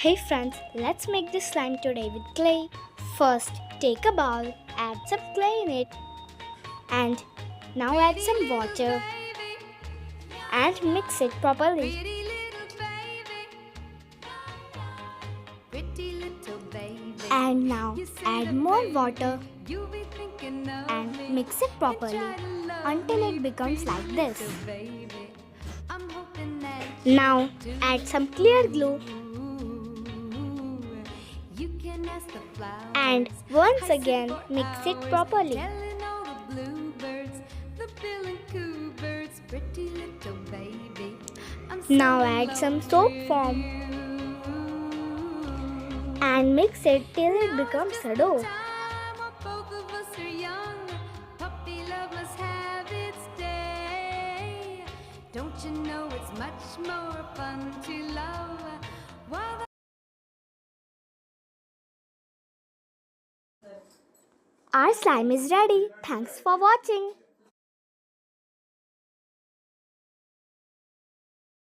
Hey friends, let's make this slime today with clay. First, take a bowl, add some clay in it, and now add some water and mix it properly. And now add more water and mix it properly until it becomes like this. Now add some clear glue and once again mix it properly. Now add some soap foam and mix it till it becomes a dough. Don't you know it's much more fun to love while our slime is ready. Thanks for watching.